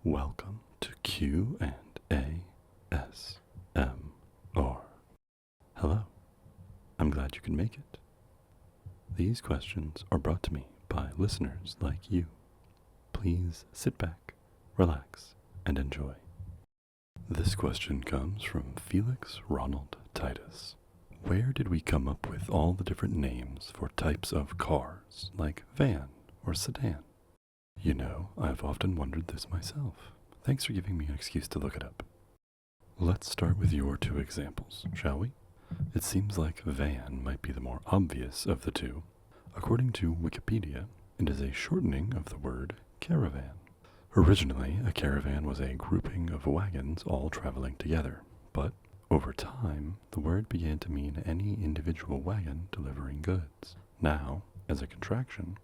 Welcome to Q&ASMR. Hello, I'm glad you can make it. These questions are brought to me by listeners like you. Please sit back, relax, and enjoy. This question comes from Felix Ronald Titus. Where did we come up with all the different names for types of cars, like van or sedan? You know, I've often wondered this myself. Thanks for giving me an excuse to look it up. Let's start with your two examples, shall we? It seems like van might be the more obvious of the two. According to Wikipedia, it is a shortening of the word caravan. Originally, a caravan was a grouping of wagons all traveling together, but over time, the word began to mean any individual wagon delivering goods. Now, as a contraction,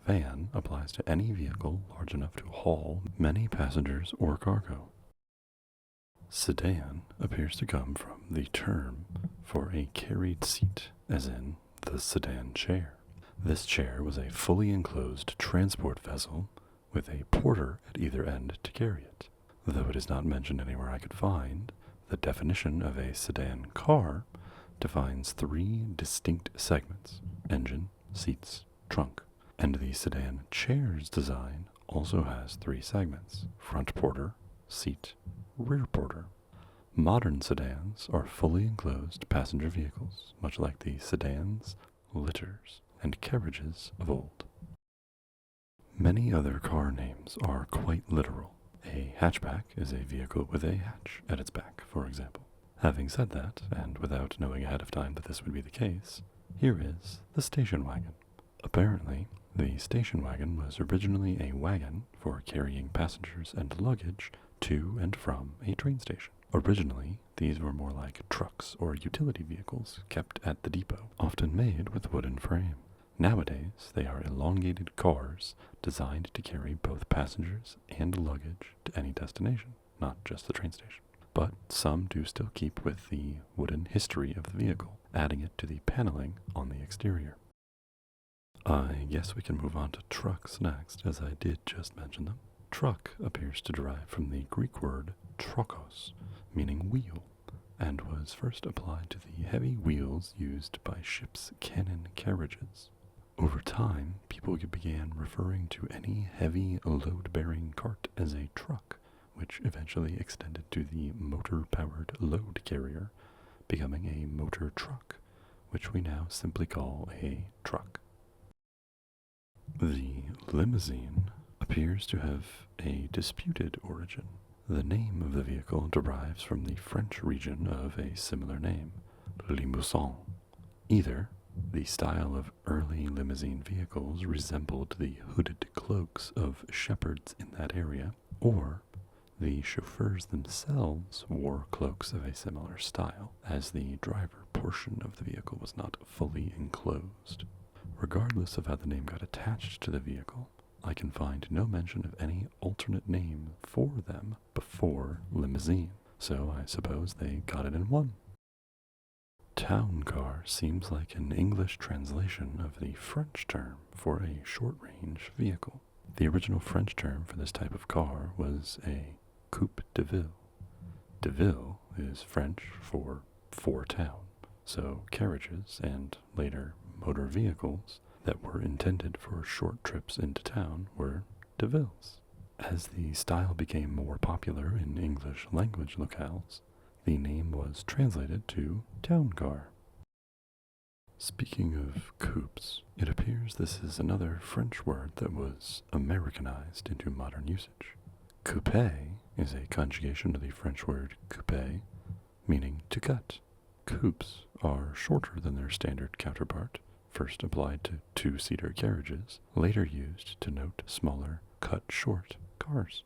van applies to any vehicle large enough to haul many passengers or cargo. Sedan appears to come from the term for a carried seat, as in the sedan chair. This chair was a fully enclosed transport vessel with a porter at either end to carry it. Though it is not mentioned anywhere I could find, the definition of a sedan car defines three distinct segments: engine, seats, trunk. And the sedan chair's design also has three segments: front porter, seat, rear porter. Modern sedans are fully enclosed passenger vehicles, much like the sedans, litters, and carriages of old. Many other car names are quite literal. A hatchback is a vehicle with a hatch at its back, for example. Having said that, and without knowing ahead of time that this would be the case, here is the station wagon. Apparently, the station wagon was originally a wagon for carrying passengers and luggage to and from a train station. Originally, these were more like trucks or utility vehicles kept at the depot, often made with wooden frame. Nowadays, they are elongated cars designed to carry both passengers and luggage to any destination, not just the train station. But some do still keep with the wooden history of the vehicle, adding it to the paneling on the exterior. I guess we can move on to trucks next, as I did just mention them. Truck appears to derive from the Greek word trokos, meaning wheel, and was first applied to the heavy wheels used by ships' cannon carriages. Over time, people began referring to any heavy load-bearing cart as a truck, which eventually extended to the motor-powered load carrier, becoming a motor truck, which we now simply call a truck. The limousine appears to have a disputed origin. The name of the vehicle derives from the French region of a similar name, Limousin. Either the style of early limousine vehicles resembled the hooded cloaks of shepherds in that area, or the chauffeurs themselves wore cloaks of a similar style, as the driver portion of the vehicle was not fully enclosed. Regardless of how the name got attached to the vehicle, I can find no mention of any alternate name for them before limousine, so I suppose they got it in one. Town car seems like an English translation of the French term for a short-range vehicle. The original French term for this type of car was a coupe de ville. De ville is French for town, so carriages and later motor vehicles that were intended for short trips into town were de villes. As the style became more popular in English language locales, the name was translated to town car. Speaking of coupes, it appears this is another French word that was Americanized into modern usage. Coupe is a conjugation of the French word couper, meaning to cut. Coupes are shorter than their standard counterpart, first applied to two-seater carriages, later used to note smaller, cut-short cars.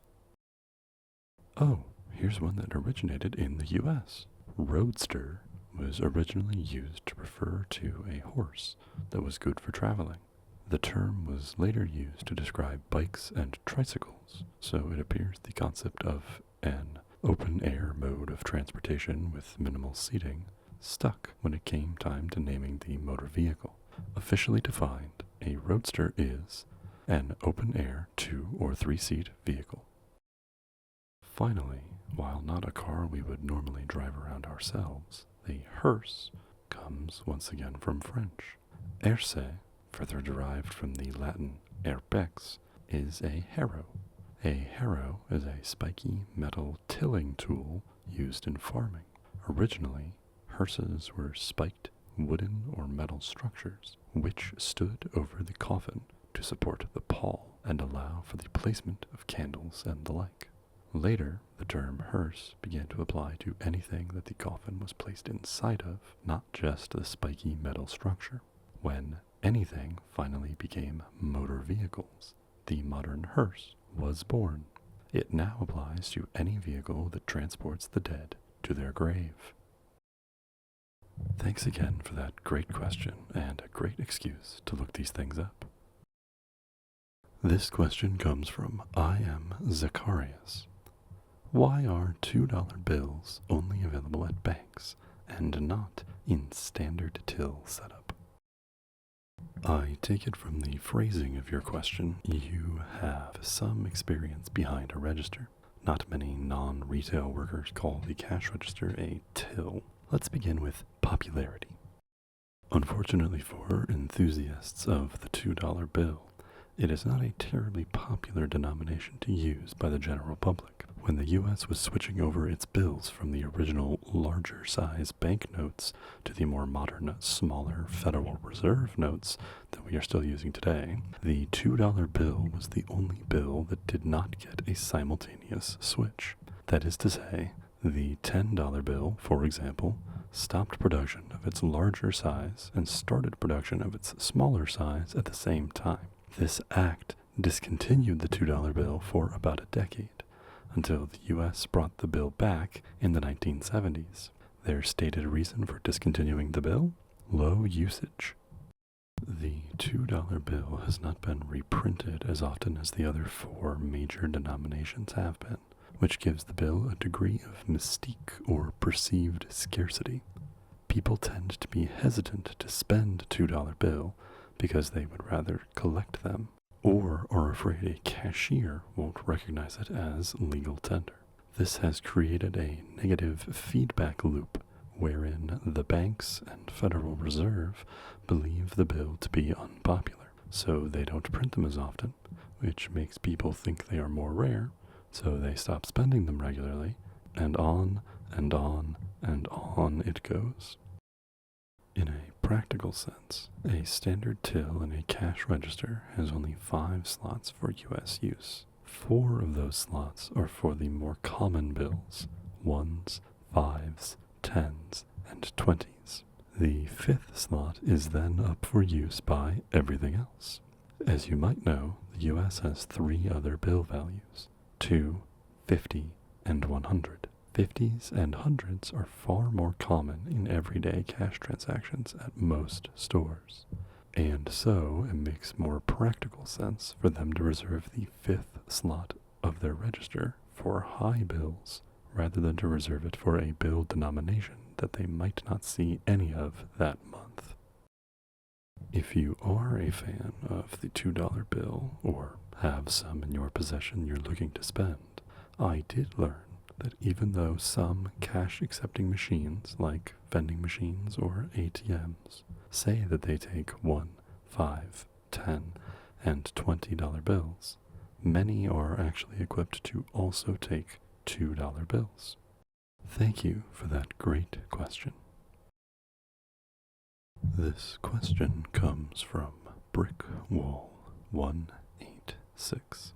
Oh, here's one that originated in the U.S. Roadster was originally used to refer to a horse that was good for traveling. The term was later used to describe bikes and tricycles, so it appears the concept of an open-air mode of transportation with minimal seating stuck when it came time to naming the motor vehicle. Officially defined, a roadster is an open-air 2- or 3-seat vehicle. Finally, while not a car we would normally drive around ourselves, the hearse comes once again from French. Herse, further derived from the Latin herpex, is a harrow. A harrow is a spiky metal tilling tool used in farming. Originally, hearses were spiked wooden or metal structures which stood over the coffin to support the pall and allow for the placement of candles and the like. Later, the term hearse began to apply to anything that the coffin was placed inside of, not just the spiky metal structure. When anything finally became motor vehicles, the modern hearse was born. It now applies to any vehicle that transports the dead to their grave. Thanks again for that great question and a great excuse to look these things up. This question comes from I am Zacharias. Why are $2 bills only available at banks and not in standard till setup? I take it from the phrasing of your question, you have some experience behind a register. Not many non-retail workers call the cash register a till. Let's begin with popularity. Unfortunately for enthusiasts of the $2 bill, it is not a terribly popular denomination to use by the general public. When the U.S. was switching over its bills from the original larger size banknotes to the more modern, smaller Federal Reserve notes that we are still using today, the $2 bill was the only bill that did not get a simultaneous switch. That is to say, the $10 bill, for example, stopped production of its larger size and started production of its smaller size at the same time. This act discontinued the $2 bill for about a decade, until the U.S. brought the bill back in the 1970s. Their stated reason for discontinuing the bill? Low usage. The $2 bill has not been reprinted as often as the other four major denominations have been, which gives the bill a degree of mystique or perceived scarcity. People tend to be hesitant to spend a $2 bill because they would rather collect them, or are afraid a cashier won't recognize it as legal tender. This has created a negative feedback loop wherein the banks and Federal Reserve believe the bill to be unpopular, so they don't print them as often, which makes people think they are more rare, so they stop spending them regularly, and on and on and on it goes. In a practical sense, a standard till in a cash register has only 5 slots for U.S. use. 4 of those slots are for the more common bills, 1s, 5s, 10s, and 20s. The 5th slot is then up for use by everything else. As you might know, the U.S. has 3 other bill values, 2, 50, and 100. 50s and 100s are far more common in everyday cash transactions at most stores, and so it makes more practical sense for them to reserve the 5th slot of their register for high bills rather than to reserve it for a bill denomination that they might not see any of that month. If you are a fan of the $2 bill or have some in your possession you're looking to spend, I did learn that even though some cash-accepting machines, like vending machines or ATMs, say that they take $1, $5, $10, and $20 bills, many are actually equipped to also take $2 bills. Thank you for that great question. This question comes from Brickwall 186.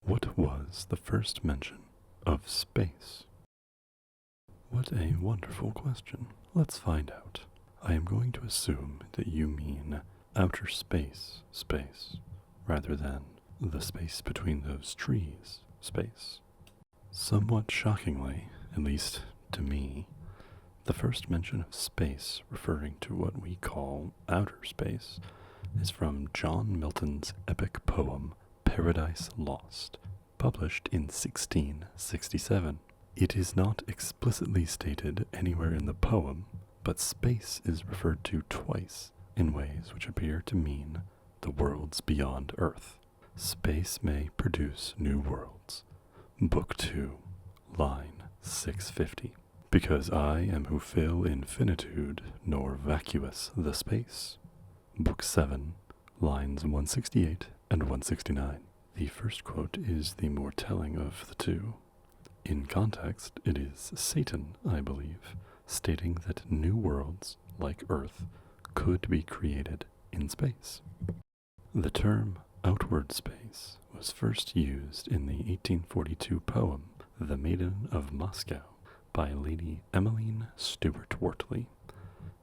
What was the first mention of space? What a wonderful question. Let's find out. I am going to assume that you mean outer space, rather than the space between those trees, space. Somewhat shockingly, at least to me, the first mention of space referring to what we call outer space is from John Milton's epic poem Paradise Lost, published in 1667. It is not explicitly stated anywhere in the poem, but space is referred to twice in ways which appear to mean the worlds beyond Earth. Space may produce new worlds. Book 2, line 650. Because I am who fill infinitude, nor vacuous the space. Book 7, lines 168 and 169. The first quote is the more telling of the two. In context, it is Satan, I believe, stating that new worlds, like Earth, could be created in space. The term outward space was first used in the 1842 poem The Maiden of Moscow by Lady Emmeline Stuart-Wortley,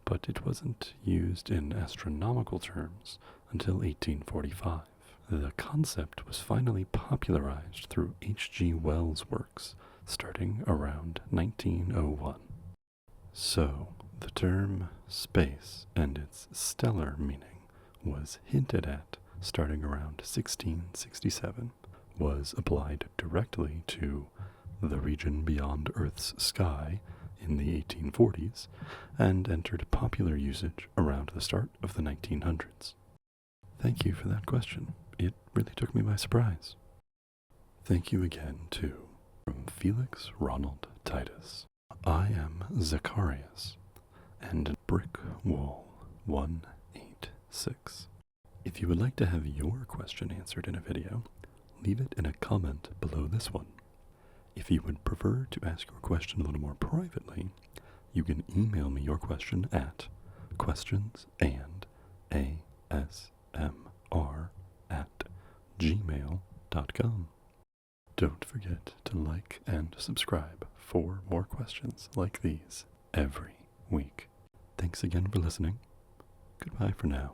but it wasn't used in astronomical terms until 1845. The concept was finally popularized through H.G. Wells' works starting around 1901. So, the term space and its stellar meaning was hinted at starting around 1667, was applied directly to the region beyond Earth's sky in the 1840s, and entered popular usage around the start of the 1900s. Thank you for that question. It really took me by surprise. Thank you again, too, from Felix Ronald Titus. I am Zacharias, and Brick Wall 186. If you would like to have your question answered in a video, leave it in a comment below this one. If you would prefer to ask your question a little more privately, you can email me your question at questionsandasmr@gmail.com. Don't forget to like and subscribe for more questions like these every week. Thanks again for listening. Goodbye for now.